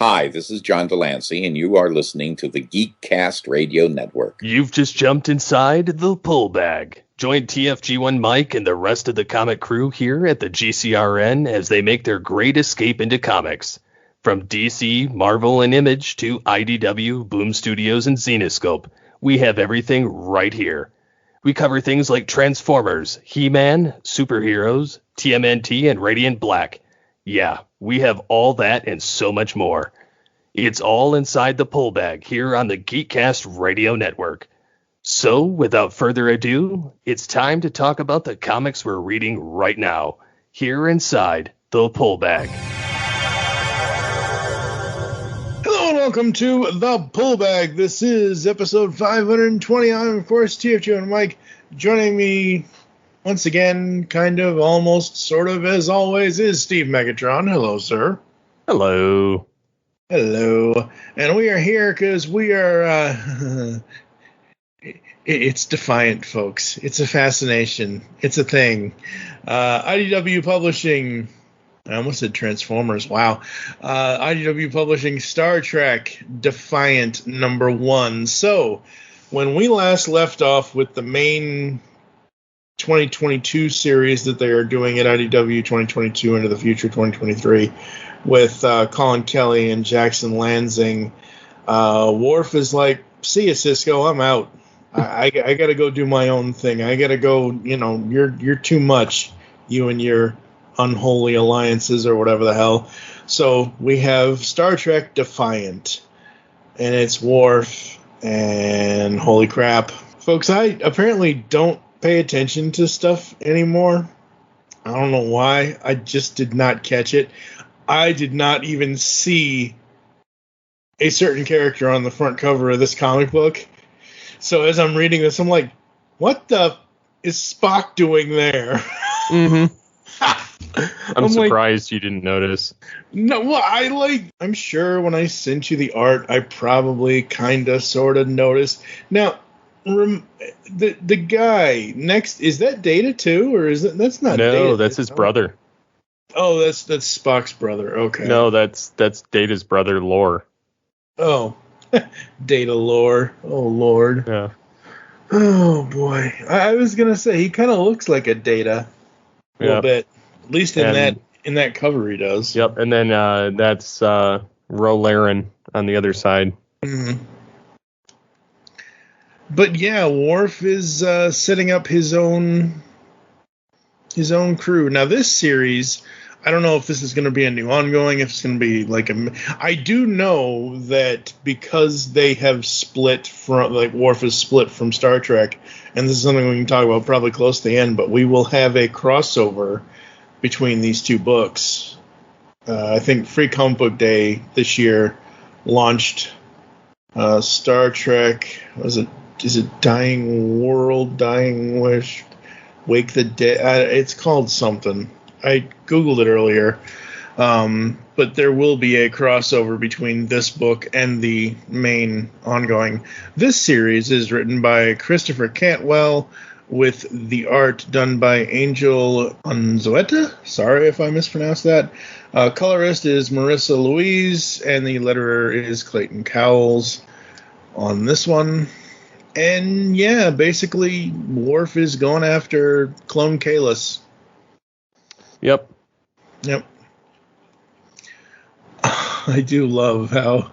Hi, this is John Delancey, and you are listening to the Geekcast Radio Network. You've just jumped inside the pull bag. Join TFG1Mike and the rest of the comic crew here at the GCRN as they make their great escape into comics. From DC, Marvel, and Image to IDW, Boom Studios, and Zenescope, we have everything right here. We cover things like Transformers, He-Man, superheroes, TMNT, and Radiant Black. Yeah, we have all that and so much more. It's all inside the pull bag here on the Geekcast Radio Network. So, without further ado, it's time to talk about the comics we're reading right now, here inside the pull bag. Hello and welcome to the pull bag. This is episode 520. I'm, of course, TFG1Mike. Joining me once again, kind of, almost, sort of, as always, is Steve Comictron. Hello, sir. Hello. Hello. And we are here because we are, it's Defiant, folks. It's a fascination. It's a thing. IDW Publishing, I almost said Transformers, wow. IDW Publishing Star Trek Defiant #1. So, when we last left off with the main 2022 series that they are doing at IDW 2022 Into the Future 2023 with Colin Kelly and Jackson Lansing, WORF is like, see ya, Cisco, I'm out. I got to go do my own thing. I got to go, you're too much, you and your unholy alliances or whatever the hell. So we have Star Trek Defiant, and it's WORF, and holy crap. Folks, I apparently don't pay attention to stuff anymore. I don't know why. I just did not catch it. I did not even see a certain character on the front cover of this comic book. So as I'm reading this, I'm like, what the is Spock doing there? Mm-hmm. I'm surprised you didn't notice. No, well, I'm sure when I sent you the art, I probably kind of sort of noticed. Now, the guy next, is that Data too, or is that's not Data? No, that's his brother. Oh, that's Spock's brother. Okay. No, that's Data's brother, Lore. Oh, Data Lore. Oh Lord. Yeah. Oh boy. I was gonna say he kind of looks like a Data a little bit. At least in that cover he does. Yep. And then that's Rolaren on the other side. Mm-hmm. But yeah, WORF is setting up his own crew. Now this series, I don't know if this is going to be a new ongoing, if it's going to be like I do know that because they have split from, like, WORF is split from Star Trek, and this is something we can talk about probably close to the end, but we will have a crossover between these two books. I think Free Comic Book Day this year launched Star Trek, is it Dying World, Dying Wish, Wake the Dead? It's called something. I Googled it earlier. But there will be a crossover between this book and the main ongoing. This series is written by Christopher Cantwell with the art done by Angel Unzueta. Sorry if I mispronounced that. Colorist is Marissa Louise, and the letterer is Clayton Cowles on this one. And yeah, basically, WORF is going after Clone Kahless. Yep. I do love how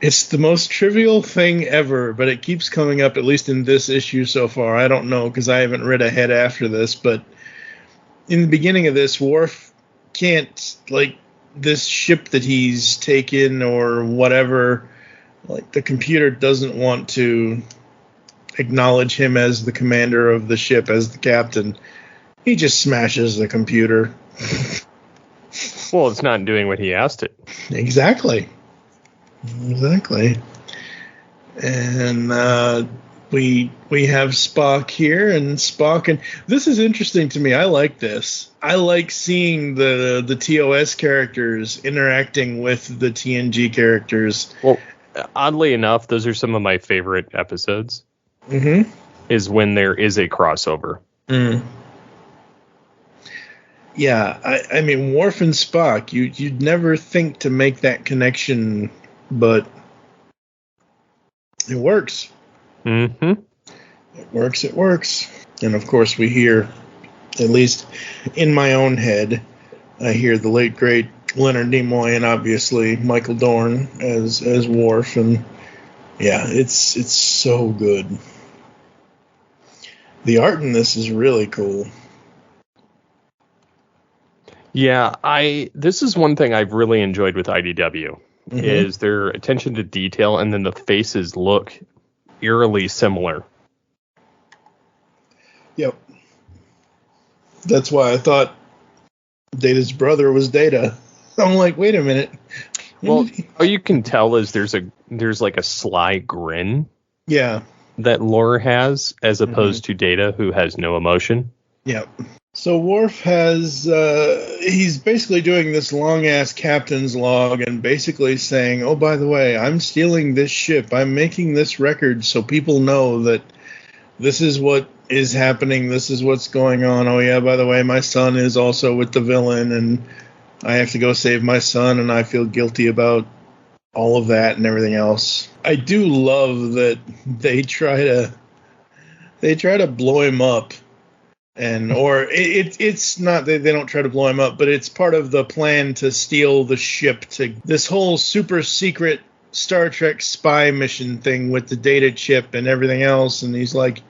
it's the most trivial thing ever, but it keeps coming up, at least in this issue so far. I don't know, because I haven't read ahead after this, but in the beginning of this, WORF can't, like, this ship that he's taken or whatever, like, the computer doesn't want to acknowledge him as the commander of the ship, as the captain. He just smashes the computer. Well, it's not doing what he asked it. Exactly. And we have Spock here, and this is interesting to me. I like this. I like seeing the TOS characters interacting with the TNG characters. Well, oddly enough, those are some of my favorite episodes. Mm-hmm. Is when there is a crossover. Mm. Yeah, I mean, Worf and Spock, you'd never think to make that connection, but it works. Mm-hmm. It works. And of course we hear, at least in my own head, I hear the late, great Leonard Nimoy and obviously Michael Dorn as Worf, and yeah, it's so good. The art in this is really cool. Yeah, this is one thing I've really enjoyed with IDW, is their attention to detail, and then the faces look eerily similar. Yep. That's why I thought Data's brother was Data. I'm like, wait a minute. Well, all you can tell is there's like a sly grin. Yeah. That Lore has, as opposed to Data, who has no emotion. Yep. So Worf has, he's basically doing this long-ass captain's log and basically saying, oh, by the way, I'm stealing this ship. I'm making this record so people know that this is what is happening. This is what's going on. Oh, yeah, by the way, my son is also with the villain, and I have to go save my son, and I feel guilty about all of that and everything else. I do love that they try to blow him up. It's not that they don't try to blow him up, but it's part of the plan to steal the ship, to this whole super secret Star Trek spy mission thing with the data chip and everything else. And he's like,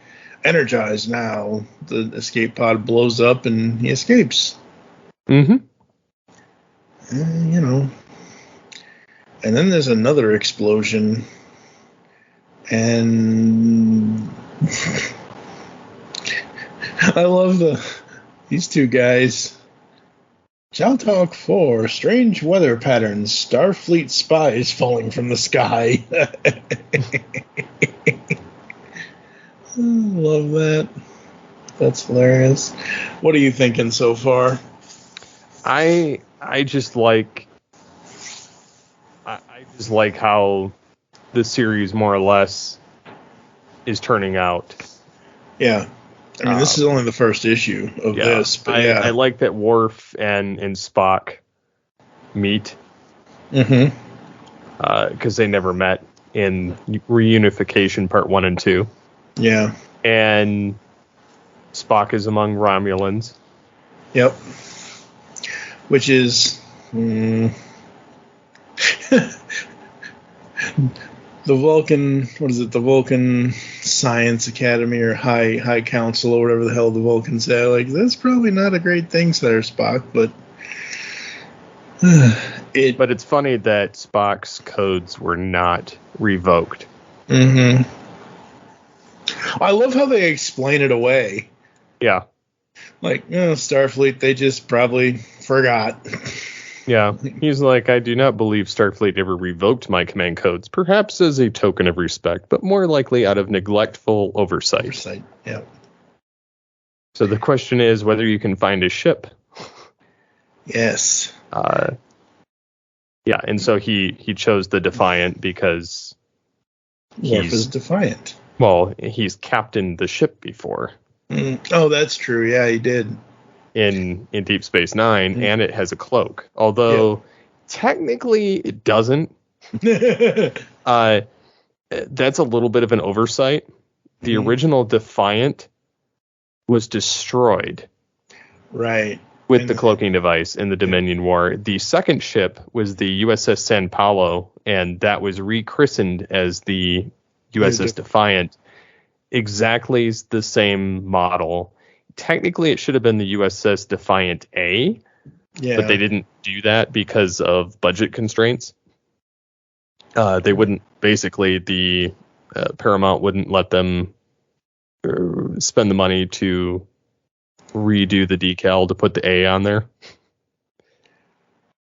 energized now. The escape pod blows up and he escapes. Mm-hmm. And then there's another explosion. And I love these two guys. Jaltalk 4, strange weather patterns, Starfleet spies falling from the sky. Love that. That's hilarious. What are you thinking so far? I just like how the series more or less is turning out. Yeah. I mean, this is only the first issue of this, but I like that Worf and Spock meet. Mm-hmm. Because they never met in Reunification Part 1 and 2. Yeah. And Spock is among Romulans. Yep. Which is... the Vulcan, what is it? The Vulcan Science Academy or High Council or whatever the hell the Vulcans say. Like, that's probably not a great thing, Sir Spock, but But it's funny that Spock's codes were not revoked. Mm-hmm. I love how they explain it away. Yeah. Like, Starfleet, they just probably forgot. Yeah, he's like, I do not believe Starfleet ever revoked my command codes, perhaps as a token of respect, but more likely out of neglectful oversight. Yeah. So the question is whether you can find a ship. Yes. Yeah, and so he chose the Defiant because Worf is Defiant. Well, he's captained the ship before. Oh, that's true. Yeah, he did. In Deep Space Nine, and it has a cloak. Although, technically, it doesn't. That's a little bit of an oversight. The original Defiant was destroyed. Right. With the cloaking device in the Dominion War. The second ship was the USS San Paulo, and that was rechristened as the USS Defiant. Exactly the same model. Technically, it should have been the USS Defiant A, but they didn't do that because of budget constraints. They wouldn't, basically, the Paramount wouldn't let them spend the money to redo the decal to put the A on there.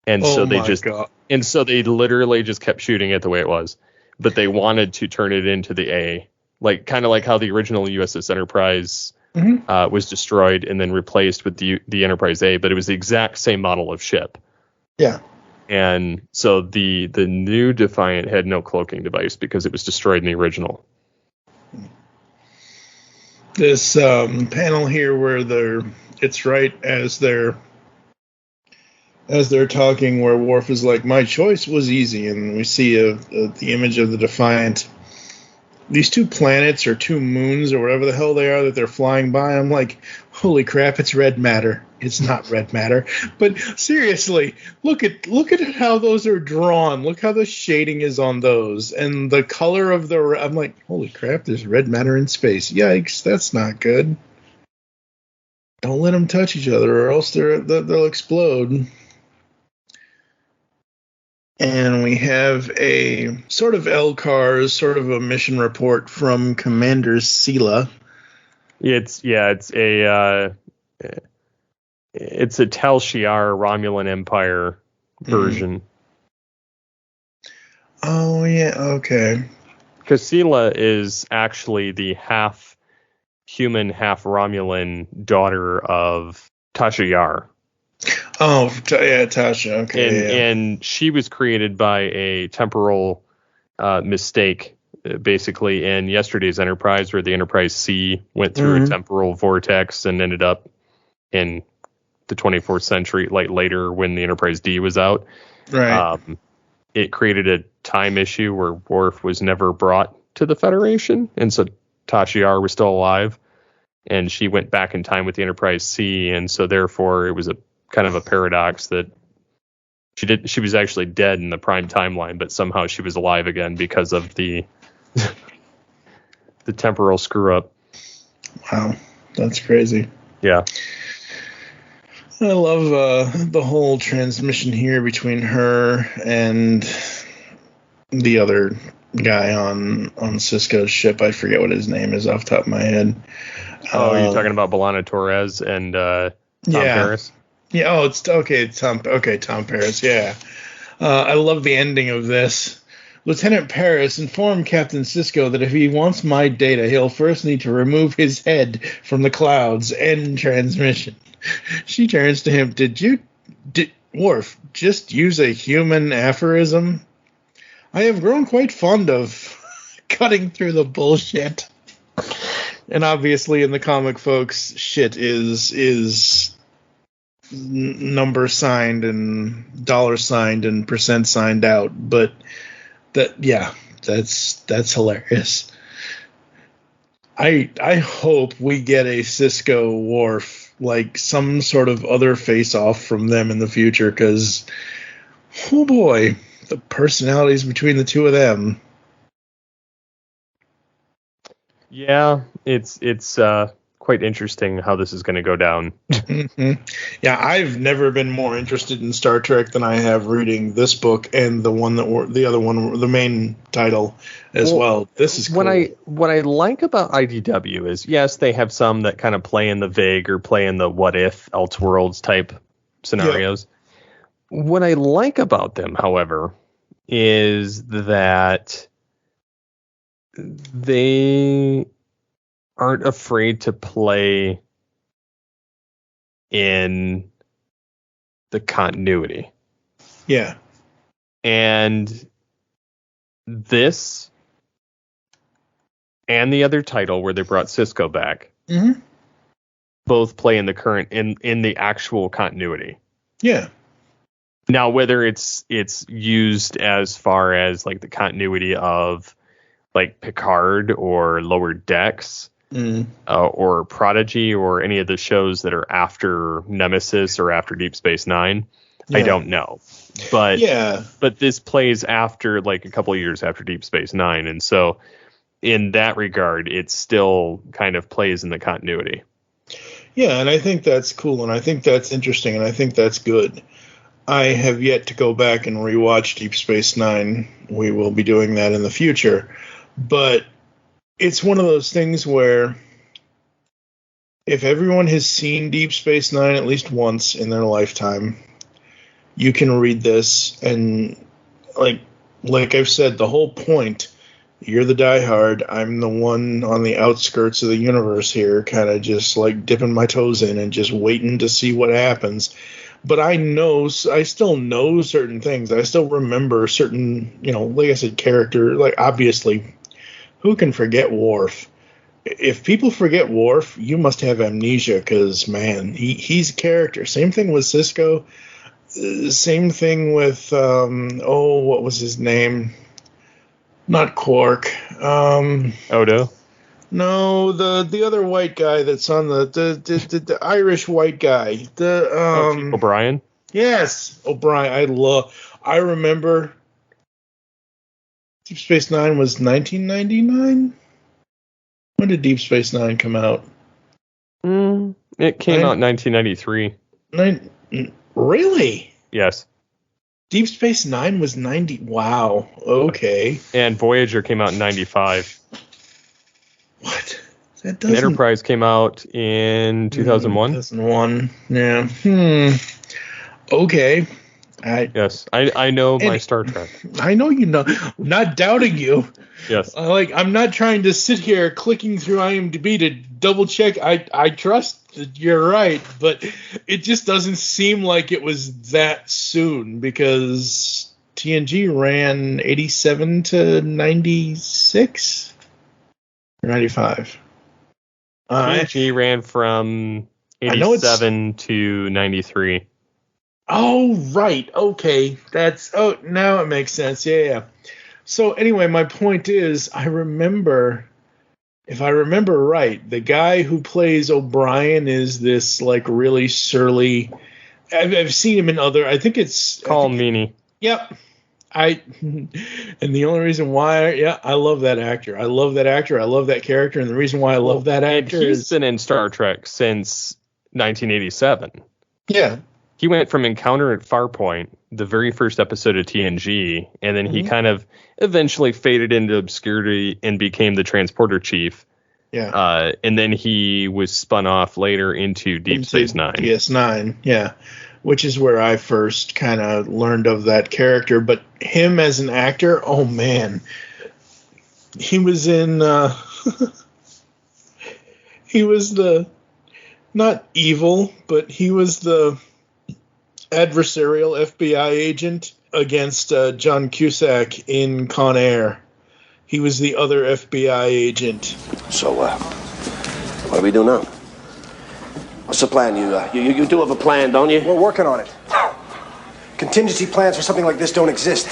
And so they literally just kept shooting it the way it was. But they wanted to turn it into the A, kind of like how the original USS Enterprise was destroyed and then replaced with the Enterprise A, but it was the exact same model of ship. Yeah. And so the new Defiant had no cloaking device because it was destroyed in the original. This panel here where it's right as they're as they're talking, where Worf is like, "My choice was easy," and we see the image of the Defiant. These two planets or two moons or whatever the hell they are that they're flying by. I'm like, holy crap! It's red matter. It's not red matter. But seriously, look at how those are drawn. Look how the shading is on those, and the color of the. I'm like, holy crap! There's red matter in space. Yikes! That's not good. Don't let them touch each other, or else they'll explode. And we have a sort of LCARS, sort of a mission report from Commander Sela. It's a Tal Shiar Romulan Empire version. Oh yeah, okay. Because Sela is actually the half human, half Romulan daughter of Tasha Yar. Oh, yeah, Tasha. Okay. And she was created by a temporal mistake, basically, in yesterday's Enterprise, where the Enterprise C went through a temporal vortex and ended up in the 24th century, like later when the Enterprise D was out. Right. It created a time issue where Worf was never brought to the Federation, and so Tasha Yar was still alive, and she went back in time with the Enterprise C, and so therefore it was a kind of a paradox that she was actually dead in the prime timeline, but somehow she was alive again because of the the temporal screw up. Wow, that's crazy. Yeah. I love the whole transmission here between her and the other guy on Cisco's ship. I forget what his name is off the top of my head. Oh, you're talking about B'Elanna Torres and Tom Paris? Yeah, oh, it's okay, Tom Paris, yeah. I love the ending of this. Lieutenant Paris informed Captain Sisko that if he wants my data, he'll first need to remove his head from the clouds. End transmission. She turns to him, Did Worf, just use a human aphorism? I have grown quite fond of cutting through the bullshit. And obviously in the comic, folks, shit is number signed and dollar signed and percent signed out, but that's hilarious. I hope we get a Sisko Worf, like some sort of other face off from them in the future, because oh boy, the personalities between the two of them. Yeah, it's quite interesting how this is going to go down. Mm-hmm. Yeah, I've never been more interested in Star Trek than I have reading this book and the other one, the main title as well. This is cool. What I like about IDW is, yes, they have some that kind of play in the vague or play in the what if Elseworlds type scenarios. Yeah. What I like about them, however, is that they aren't afraid to play in the continuity. Yeah. And this and the other title where they brought Sisko back both play in the current in the actual continuity. Yeah. Now, whether it's used as far as like the continuity of like Picard or Lower Decks, or Prodigy or any of the shows that are after Nemesis or after Deep Space Nine, I don't know. But but this plays after, like, a couple of years after Deep Space Nine, and so in that regard, it still kind of plays in the continuity. Yeah, and I think that's cool, and I think that's interesting, and I think that's good. I have yet to go back and rewatch Deep Space Nine. We will be doing that in the future, but it's one of those things where if everyone has seen Deep Space Nine at least once in their lifetime, you can read this and, like I've said, the whole point, you're the diehard, I'm the one on the outskirts of the universe here, kind of just like dipping my toes in and just waiting to see what happens. But I still know certain things. I still remember certain, like I said, character, like obviously, who can forget Worf? If people forget Worf, you must have amnesia, because, man, he's a character. Same thing with Sisko. Same thing with what was his name? Not Quark. Odo. No, the other white guy that's on the Irish white guy. O'Brien. Yes, O'Brien. I remember Deep Space Nine was 1999. When did Deep Space Nine come out? It came out in 1993. Really? Yes. Deep Space Nine was 90. Wow. Okay. And Voyager came out in 95. What? That doesn't. And Enterprise came out in 2001. 2001. Yeah. Okay. Yes, I know my Star Trek. I know you know. Not doubting you. Yes. I'm not trying to sit here clicking through IMDb to double check. I trust that you're right, but it just doesn't seem like it was that soon because TNG ran 87 to 96 or 95. TNG ran from 87 to 93. Oh, right. Okay. Now it makes sense. Yeah. So anyway, my point is, if I remember right, the guy who plays O'Brien is this like really surly. I've seen him in other. I think it's Call Meany. Yep. And the only reason why, I love that actor. I love that actor. I love that character. And the reason why I love that actor he's been in Star Trek since 1987. Yeah. He went from Encounter at Farpoint, the very first episode of TNG, and then he kind of eventually faded into obscurity and became the transporter chief. Yeah. And then he was spun off later into Deep Space Nine. DS9, yeah. Which is where I first kind of learned of that character. But him as an actor, oh man. He was in... he was the... Not evil, but he was the adversarial FBI agent against John Cusack in Con Air. He was the other FBI agent. So, what do we do now? What's the plan? You do have a plan, don't you? We're working on it. Contingency plans for something like this don't exist.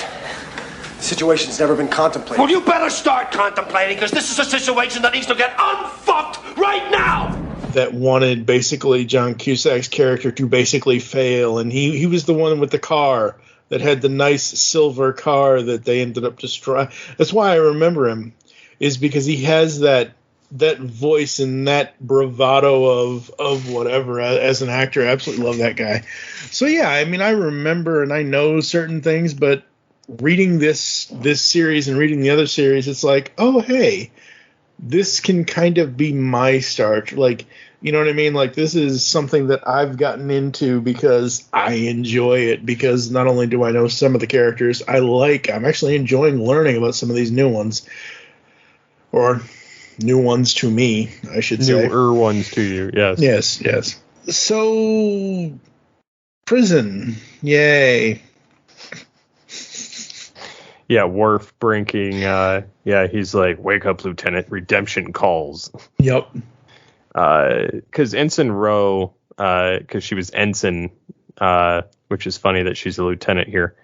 The situation's never been contemplated. Well, you better start contemplating, because this is a situation that needs to get unfucked right now! That wanted basically John Cusack's character to basically fail, and he was the one with the car that had the nice silver car that they ended up destroying. That's why I remember him, is because he has that voice and that bravado of whatever as an actor. I absolutely love that guy. So yeah, I mean, I remember and I know certain things, but reading this series and reading the other series, it's like, oh hey, this can kind of be my start. Like, you know what I mean? Like, this is something that I've gotten into because I enjoy it, because not only do I know some of the characters I'm actually enjoying learning about some of these new ones, or new ones to me, I should say. Newer ones to you, yes. Yes. So, prison. Yay. Yeah, Worf breaking, he's like, wake up, Lieutenant, redemption calls. Yep. Because Ensign Rowe, because she was Ensign, which is funny that she's a lieutenant here.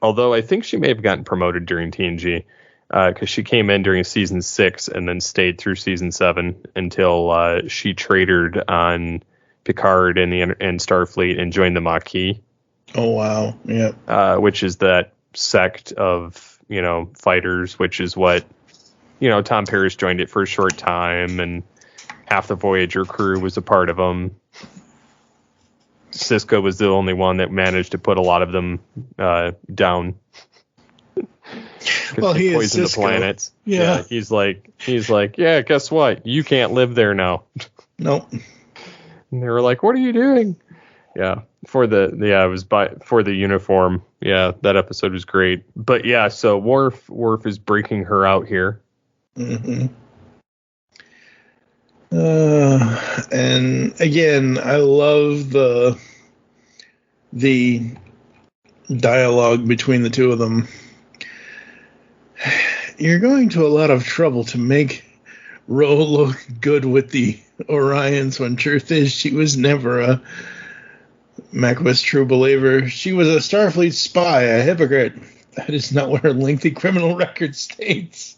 Although I think she may have gotten promoted during TNG, because she came in during season 6 and then stayed through season 7 until she traitored on Picard and Starfleet and joined the Maquis. Oh, wow. Yeah. Which is that sect of, fighters, which is what, Tom Paris joined it for a short time, and half the Voyager crew was a part of them. Sisko was the only one that managed to put a lot of them down. Well, he poisoned is Sisko. The planets. Yeah. He's like, yeah, guess what? You can't live there now. Nope. And they were like, what are you doing? Yeah. For the uniform. Yeah, that episode was great. But yeah, so Worf is breaking her out here. Mm-hmm. And again, I love the dialogue between the two of them. You're going to a lot of trouble to make Ro look good with the Orions, when truth is she was never Macbeth's true believer. She was a Starfleet spy, a hypocrite. That is not what her lengthy criminal record states.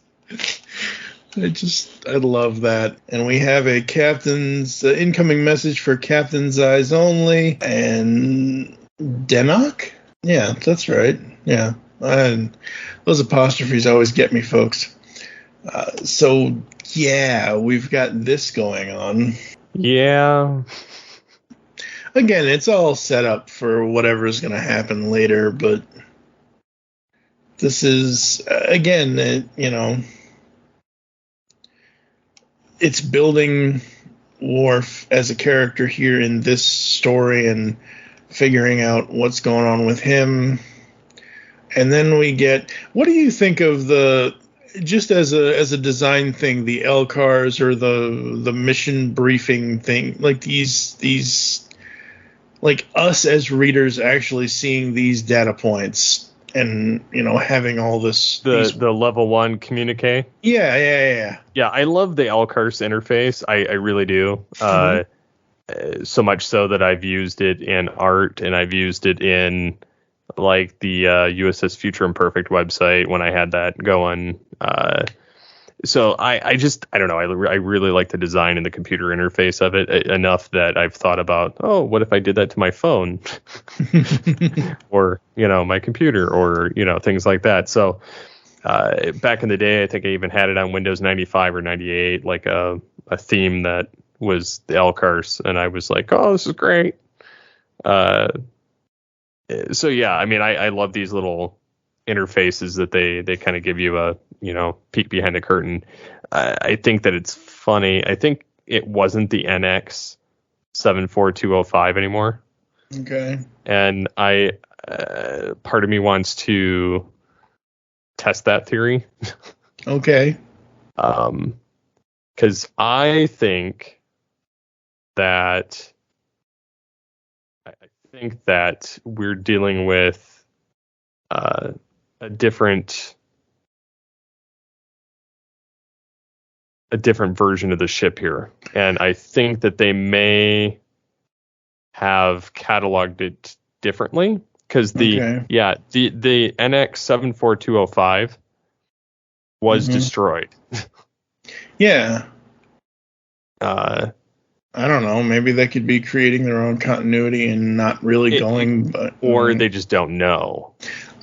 I love that. And we have a captain's incoming message for Captain's Eyes Only. And Denok? Yeah, that's right. Yeah. And those apostrophes always get me, folks. So, yeah, we've got this going on. Yeah. Again, it's all set up for whatever's going to happen later, but this is, again, it's building Worf as a character here in this story and figuring out what's going on with him. And then we get, what do you think of just as a design thing, the LCARs or the mission briefing thing, like these like us as readers actually seeing these data points and, having all this. The level 1 communique. Yeah. Yeah, I love the LCARS interface. I really do. So much so that I've used it in art and I've used it in like the USS Future Imperfect website when I had that going. So I don't know. I really like the design and the computer interface of it enough that I've thought about, what if I did that to my phone or, my computer or, things like that. So back in the day, I think I even had it on Windows 95 or 98, like a theme that was the LCARS. And I was like, this is great. So, yeah, I mean, I love these little interfaces that they kind of give you a peek behind the curtain. I think that it's funny. I think it wasn't the NX 74205 anymore. Okay. And I part of me wants to test that theory. Okay. Because I think that we're dealing with a different version of the ship here, and I think that they may have cataloged it differently because the NX 74205 was destroyed. Yeah. I don't know. Maybe they could be creating their own continuity and not really or they just don't know.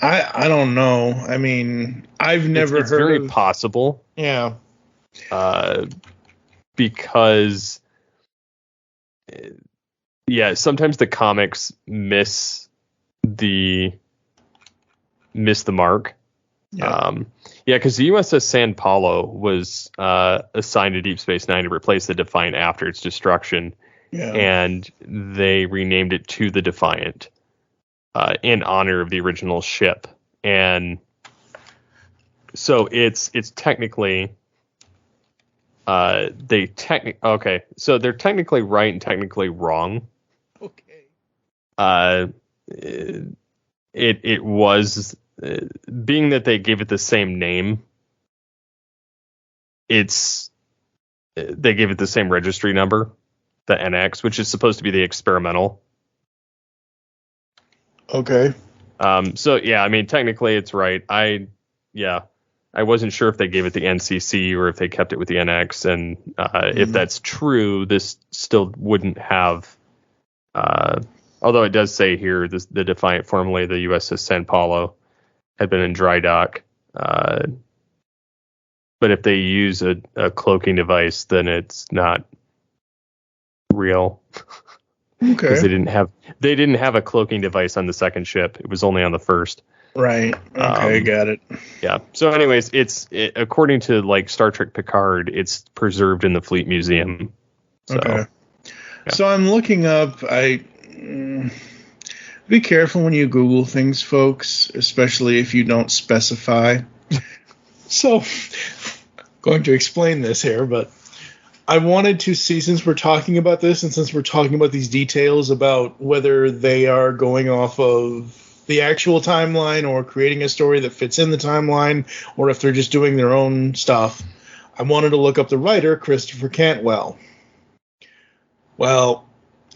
I don't know. I mean, I've never it's heard. Very possible. Yeah. Because sometimes the comics miss the mark. Yeah. Because the USS San Paulo was assigned to Deep Space Nine to replace the Defiant after its destruction, and they renamed it to the Defiant in honor of the original ship. And so it's technically so they're technically right and technically wrong. Okay. It was. Being that they gave it the same name, they gave it the same registry number, the NX, which is supposed to be the experimental. Okay. So yeah, I mean, technically it's right. I wasn't sure if they gave it the NCC or if they kept it with the NX, and if that's true, this still wouldn't have. Although it does say here, the Defiant, formerly the USS San Paulo, had been in dry dock. But if they use a cloaking device, then it's not real. Okay. Because they didn't have a cloaking device on the second ship. It was only on the first. Right. Okay, got it. Yeah. So anyways, according to like Star Trek Picard, it's preserved in the Fleet Museum. So, okay. Yeah. So I'm looking up, be careful when you Google things, folks, especially if you don't specify. So, going to explain this here, but I wanted to see, since we're talking about this and since we're talking about these details about whether they are going off of the actual timeline or creating a story that fits in the timeline, or if they're just doing their own stuff, I wanted to look up the writer, Christopher Cantwell. Well,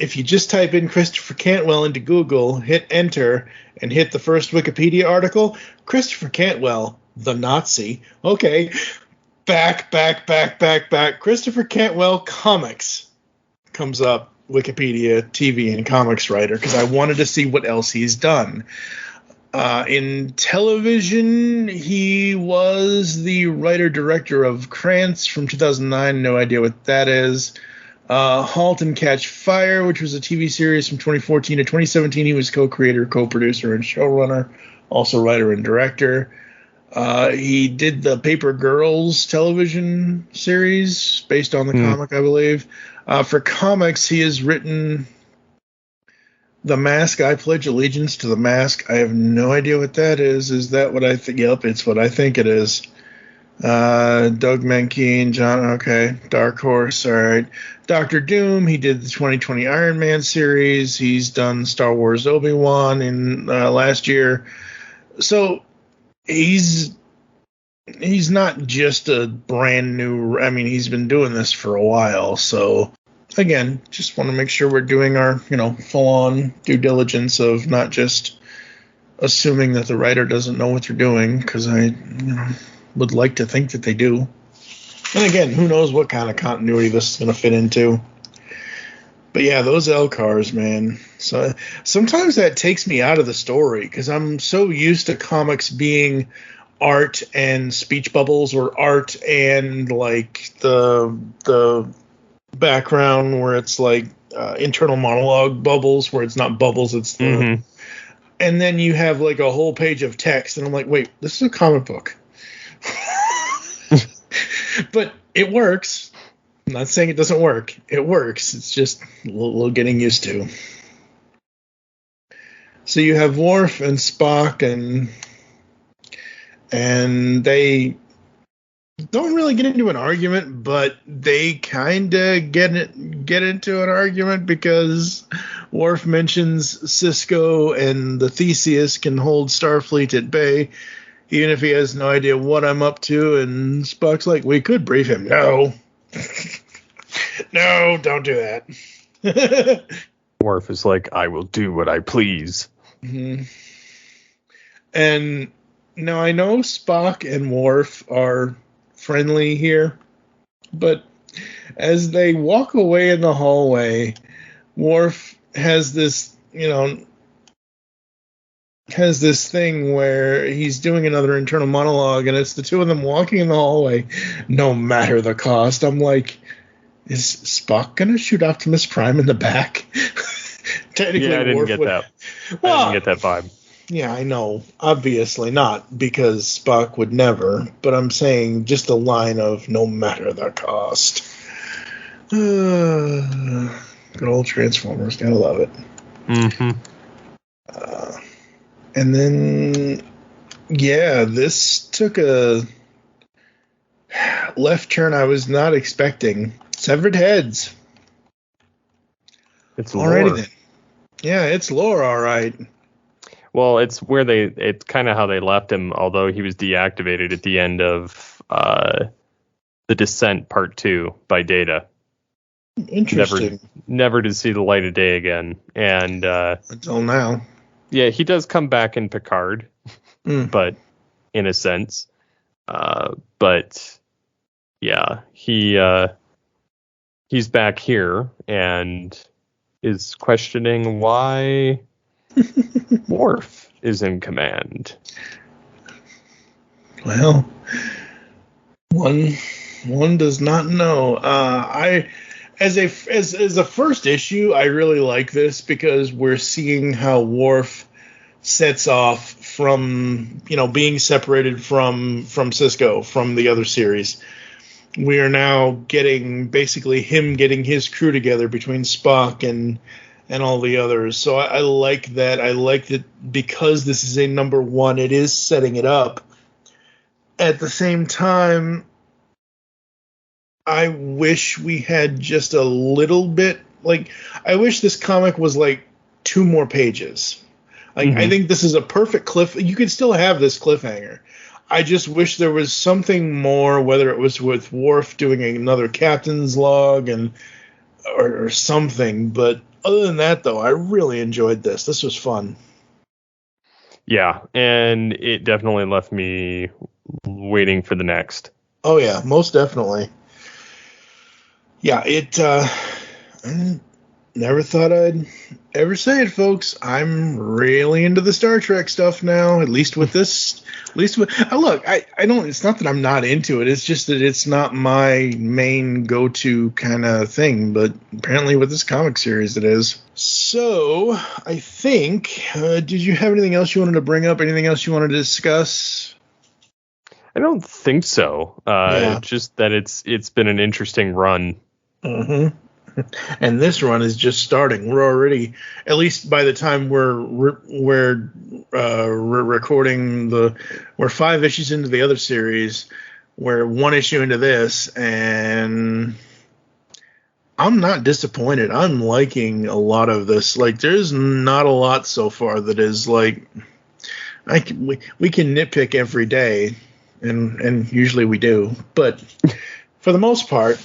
if you just type in Christopher Cantwell into Google, hit enter, and hit the first Wikipedia article, Christopher Cantwell, the Nazi. Okay, back. Christopher Cantwell Comics comes up, Wikipedia, TV, and comics writer, because I wanted to see what else he's done. In television, he was the writer-director of Krantz from 2009. No idea what that is. Halt and Catch Fire, which was a TV series from 2014 to 2017. He was co-creator, co-producer, and showrunner, also writer and director. He did the Paper Girls television series based on the comic, I believe. For comics, he has written The Mask. I Pledge Allegiance to the Mask. I have no idea what that is. Is that what I think? Yep, it's what I think it is. Doug Mankeen, John, okay. Dark Horse, all right. Doctor Doom, he did the 2020 Iron Man series. He's done Star Wars Obi-Wan in last year. So he's not just a brand new, I mean, he's been doing this for a while. So again, just want to make sure we're doing our, full-on due diligence of not just assuming that the writer doesn't know what they're doing, because I, would like to think that they do. And again, who knows what kind of continuity this is going to fit into. But yeah, those L cars, man. So sometimes that takes me out of the story, because I'm so used to comics being art and speech bubbles, or art and like the background where it's like internal monologue bubbles, where it's not bubbles, it's the, and then you have like a whole page of text, and I'm like, wait, this is a comic book. But it works. I'm not saying it doesn't work. It works. It's just a little getting used to. So you have Worf and Spock, and they don't really get into an argument, but they kind of get into an argument because Worf mentions Sisko and the Theseus can hold Starfleet at bay, even if he has no idea what I'm up to, and Spock's like, we could brief him. No. No, don't do that. Worf is like, I will do what I please. Mm-hmm. And now I know Spock and Worf are friendly here, but as they walk away in the hallway, Worf has this, has this thing where he's doing another internal monologue, and it's the two of them walking in the hallway, no matter the cost. I'm like, is Spock gonna shoot Optimus Prime in the back? Technically, yeah, I didn't get that. Well, I didn't get that vibe. Yeah, I know. Obviously not, because Spock would never. But I'm saying just the line of no matter the cost. Good old Transformers, gotta love it. Mm-hmm. And then, yeah, this took a left turn I was not expecting. Severed heads. It's lore. Alrighty then. Yeah, it's lore, all right. Well, it's kind of how they left him, although he was deactivated at the end of The Descent Part 2 by Data. Interesting. Never to see the light of day again. And until now. Yeah, he does come back in Picard, but in a sense. But yeah, he's back here and is questioning why Worf is in command. Well, one does not know. As a first issue, I really like this because we're seeing how Worf sets off from, being separated from Sisko, from the other series. We are now getting basically him getting his crew together between Spock and all the others. So I like that. I like that because this is a number one, it is setting it up. At the same time, I wish we had just a little bit, I wish this comic was 2 more pages. I think this is a perfect you could still have this cliffhanger. I just wish there was something more, whether it was with Worf doing another captain's log and or something. But other than that, though, I really enjoyed this. This was fun. Yeah, and it definitely left me waiting for the next. Oh yeah, most definitely. Yeah, I never thought I'd ever say it, folks. I'm really into the Star Trek stuff now. At least with this. Look, I don't. It's not that I'm not into it. It's just that it's not my main go-to kind of thing. But apparently, with this comic series, it is. So I think. Did you have anything else you wanted to bring up? Anything else you wanted to discuss? I don't think so. Just that it's been an interesting run. Mm-hmm. And this run is just starting. We're already, at least by the time we're recording we're 5 issues into the other series. We're 1 issue into this, and I'm not disappointed. I'm liking a lot of this. Like, there's not a lot so far that is like, we can nitpick every day, and usually we do, but for the most part,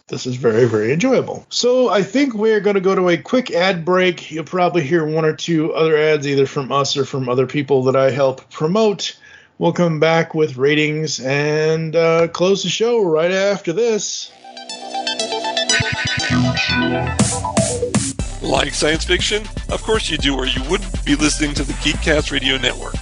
this is very, very enjoyable. So I think we're going to go to a quick ad break. You'll probably hear 1 or 2 other ads, either from us or from other people that I help promote. We'll come back with ratings and close the show right after this. Like science fiction? Of course you do, or you wouldn't be listening to the Geekcast Radio Network.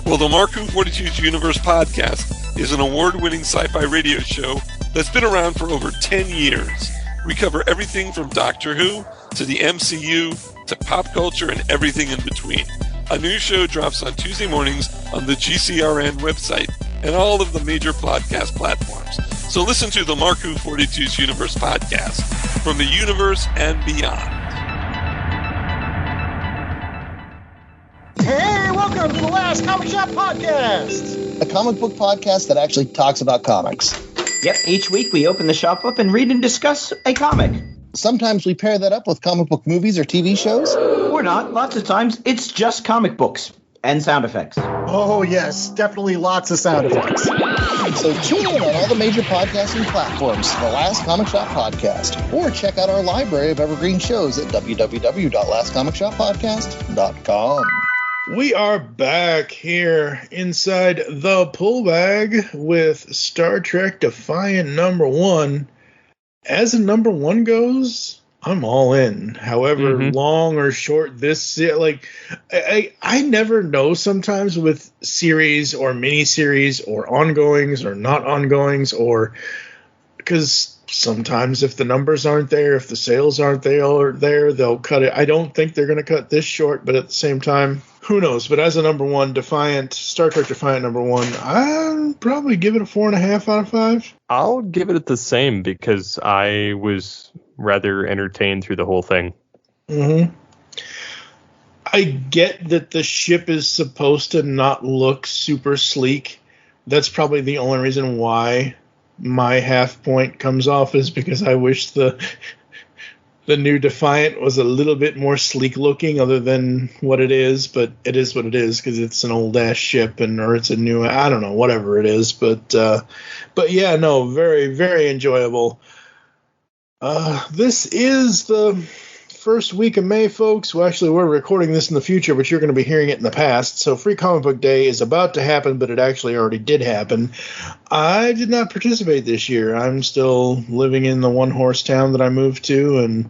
Well, the Mark Who 42's Universe podcast is an award-winning sci-fi radio show that's been around for over 10 years. We cover everything from Doctor Who to the MCU to pop culture and everything in between. A new show drops on Tuesday mornings on the GCRN website and all of the major podcast platforms. So listen to the Mark Who 42's Universe podcast from the universe and beyond. Hey, welcome to the Last Comic Shop Podcast, a comic book podcast that actually talks about comics. Yep, each week we open the shop up and read and discuss a comic. Sometimes we pair that up with comic book movies or TV shows. Or not. Lots of times it's just comic books and sound effects. Oh, yes, definitely lots of sound effects. So tune in on all the major podcasting platforms for the Last Comic Shop Podcast, or check out our library of evergreen shows at www.lastcomicshoppodcast.com. We are back here inside the pull bag with Star Trek Defiant #1. As a #1 goes, I'm all in. However long or short this, like, I never know sometimes with series or miniseries or ongoings or not ongoings, or because sometimes if the numbers aren't there, if the sales aren't there, they'll cut it. I don't think they're going to cut this short, but at the same time, who knows? But as a #1, Star Trek Defiant #1, I'll probably give it a 4.5 out of 5. I'll give it the same because I was rather entertained through the whole thing. Mm-hmm. I get that the ship is supposed to not look super sleek. That's probably the only reason why my half point comes off, is because I wish the new Defiant was a little bit more sleek looking other than what it is, but it is what it is because it's an old ass ship or it's a new, I don't know, whatever it is. But yeah, no, very, very enjoyable. This is the first week of May, folks. Well, actually, we're recording this in the future, but you're going to be hearing it in the past. So Free Comic Book Day is about to happen, but it actually already did happen. I did not participate this year. I'm still living in the one-horse town that I moved to,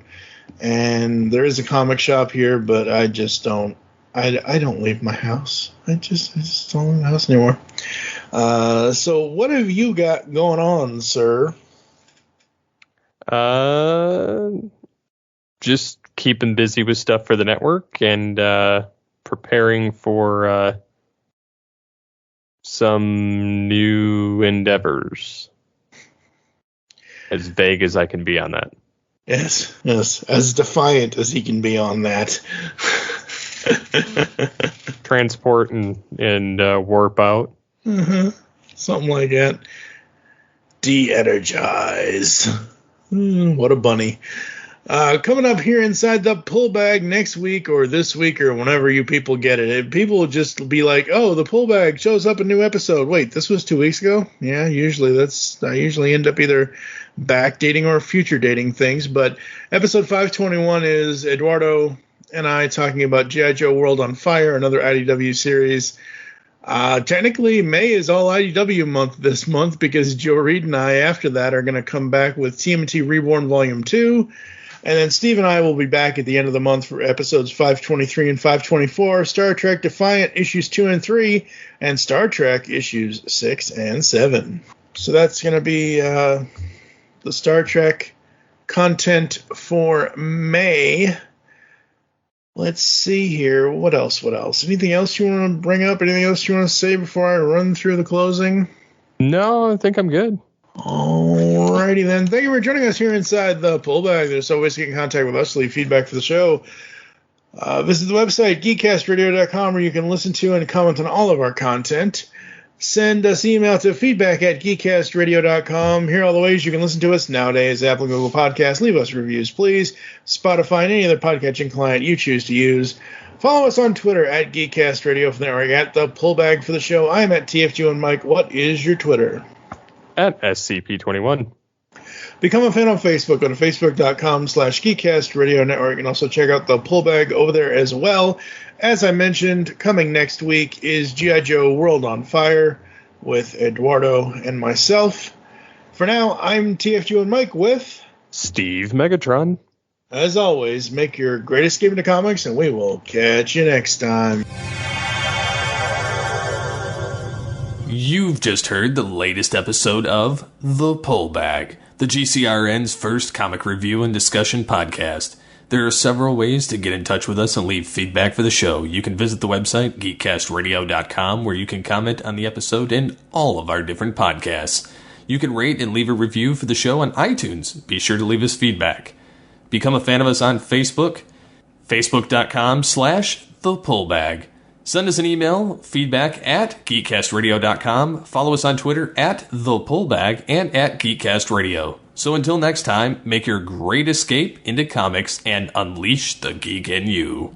and there is a comic shop here, but I just don't. I don't leave my house. I just don't leave the house anymore. So what have you got going on, sir? Just keeping busy with stuff for the network and preparing for some new endeavors. As vague as I can be on that. Yes, as defiant as he can be on that. Transport and warp out. Something like that. De-energize. What a bunny. Coming up here inside the pull bag next week or this week or whenever you people get it. People will just be like, oh, the pull bag shows up a new episode. Wait, this was 2 weeks ago? Yeah, I usually end up either backdating or future dating things. But episode 521 is Eduardo and I talking about G.I. Joe World on Fire, another IDW series. Technically, May is all IDW month this month because Joe Reed and I, after that, are going to come back with TMNT Reborn Volume 2. And then Steve and I will be back at the end of the month for episodes 523 and 524, Star Trek Defiant issues 2 and 3, and Star Trek issues 6 and 7. So that's going to be the Star Trek content for May. Let's see here. What else? Anything else you want to bring up? Anything else you want to say before I run through the closing? No, I think I'm good. Alrighty then. Thank you for joining us here inside the pullbag. There's always get in contact with us, leave feedback for the show. Visit the website, geekcastradio.com, where you can listen to and comment on all of our content. Send us email to feedback@geekcastradio.com. Here are all the ways you can listen to us nowadays. Apple, Google Podcasts. Leave us reviews, please. Spotify and any other podcatching client you choose to use. Follow us on Twitter @GeekCastRadio for the network, at the pullbag for the show. I'm at TFG1Mike. What is your Twitter? At SCP-21. Become a fan on Facebook. Go to facebook.com/GeekCastRadio Network and also check out the pullbag over there as well. As I mentioned, coming next week is G.I. Joe World on Fire with Eduardo and myself. For now, I'm TFG1Mike with Steve Megatron. As always, make your great escape into comics, and we will catch you next time. You've just heard the latest episode of The Pullbag, the GCRN's first comic review and discussion podcast. There are several ways to get in touch with us and leave feedback for the show. You can visit the website, geekcastradio.com, where you can comment on the episode and all of our different podcasts. You can rate and leave a review for the show on iTunes. Be sure to leave us feedback. Become a fan of us on Facebook, facebook.com/thepullbag. Send us an email, feedback@geekcastradio.com. Follow us on Twitter @thepullbag and @geekcastradio. So until next time, make your great escape into comics and unleash the geek in you.